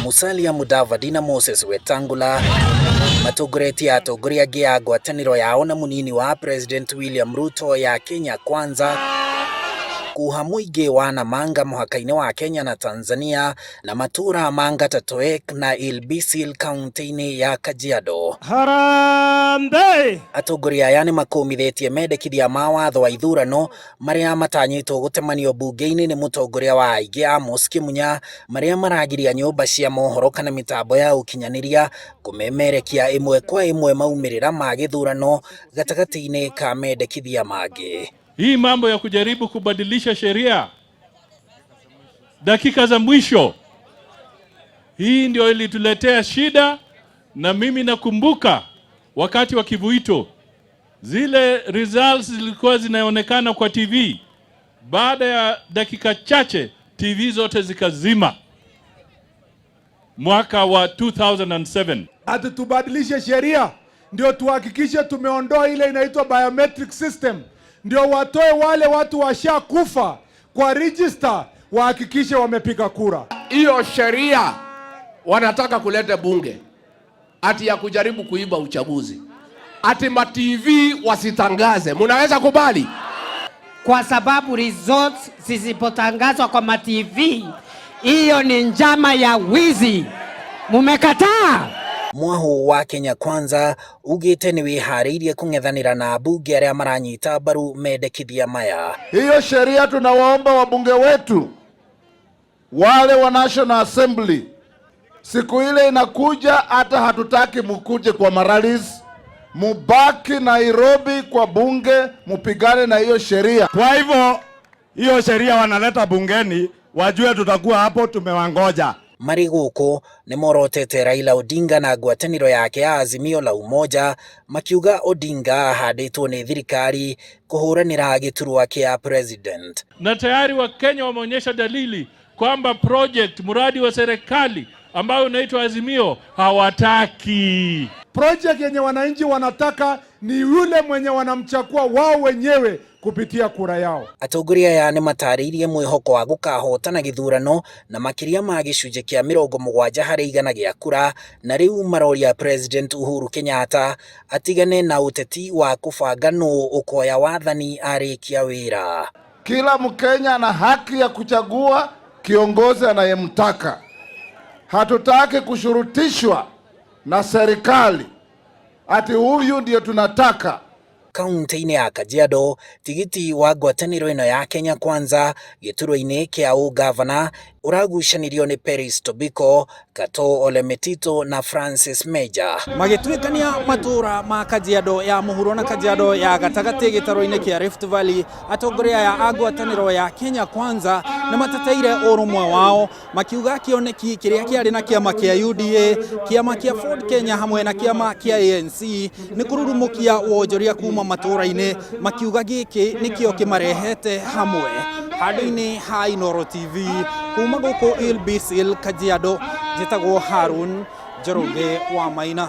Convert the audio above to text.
Musalia Mudavadi na Moses Wetangula matugureti atongoria angĩ a ngwatanĩro yao na munini wa President William Ruto ya Kenya Kwanza kuuha muingĩ wa Namanga mũhaka-inĩ wa Kenya na Tanzania na matura manga Tatoek na Ilbisil kaunti-inĩ ya Kajiado. Harambe! Atongoria aya nĩ makumithitie mendekithia ma watho wa ithurano marĩa matanyĩtwo gũtemanio bunge-inĩ nĩ mũtongoria wa aingĩ Amos Kĩmunya, marĩa maragiria nyũmba cia mohoro kana mitambo ya ũkinyanĩria kumemerekia ĩmwe kwa ĩmwe maumĩrĩra ma gĩthurano gatagatĩ-inĩ ka mendekithia mangĩ. Hii mambo ya kujaribu kubadilisha sheria dakika za mwisho, hii ndio ilituletea shida. Na mimi nakumbuka wakati wa Kivuito, zile results zilikuwa zinaonekana kwa TV. Baada ya dakika chache TV zote zikazima. Mwaka wa 2007. Ati tubadilishe sheria ndio tuhakikishe tumeondoa ile inaitwa biometric system, ndio watoe wale watu washakufa kwa register, wahakikishe wamepiga kura. Hiyo sheria wanataka kuleta bunge ati ya kujaribu kuiba uchaguzi, ati ma TV wasitangaze. Munaweza kubali? Kwa sababu results zisipotangazwa kwa ma TV, hiyo ni njama ya wizi. Mumekataa? Mwahu wa Kenya Kwanza ugite ni wiharĩirie kung'ethanĩra na bunge arĩa maranyita mbaru mendekithia maya. Hiyo sheria tunawaomba wabunge wetu wale wa National Assembly, siku ile inakuja, hata hatutaki mukuje kwa maralis, mubaki Nairobi kwa bunge mupigane na hiyo sheria. Kwa hivyo hiyo sheria wanaleta bungeni, wajue tutakuwa hapo tumewangoja. Marĩ gũkũ nĩ morotete Raila Odinga na ngwatanĩro yake ya Azimio la Umoja, makiuga Odinga ahandĩtwo nĩ thirikari kũhũranĩra gĩturwa kĩa president. Na tayari wa Kenya wameonyesha dalili kwamba mradi wa serikali ambao unaitwa Azimio hawataki. Project yenye wananchi wanataka ni yule mwenye wanamchagua wao wenyewe kupitia kura yao. Atongoria aya nĩ matarĩirie mwĩhoko wa gũkahotana gĩthurano na makĩria ma gĩcunjĩ kĩa 70 harĩ igana gĩa kura, na rĩu maroria President Uhuru Kenyatta atigane na ũteti wa kũbanga nũ ũkoya wathani arĩkia wĩra. Kila Mkenya ana haki ya kuchagua kiongozi anayemtaka. Hatutaki kushurutishwa na serikali ati huyu ndio tunataka. Kaunti-inĩ ya Kajiado, tigiti wa ngwatanĩro ĩno ya Kenya Kwanza gĩturwa-inĩ kĩa ũgavana ũragucanĩrio nĩ Peris Tobiko, Kato Ole Metito na Francis Meja. Magĩtuĩkania matura ma Kajiado ya mũhuro na Kajiado ya gatagatĩ gĩtaro-inĩ kĩa Rift Valley, atongoria ya ngwatanĩro ya Kenya Kwanza na mateteire ũrũmwe wao, makiuga kĩoneki kĩrĩa kĩarĩ na kĩama kĩa UDA, kĩama kĩa Ford Kenya hamwe na kĩama kĩa ANC nĩ kũrurumũkia wonjoria kuma matura-inĩ, makiuga gĩkĩ nĩkĩo kĩmarehete hamwe. Handũ-inĩ ha Inooro TV kuma gũkũ Ilbisil Kajiado, njĩtagwo Harun Njoroge wa Maina.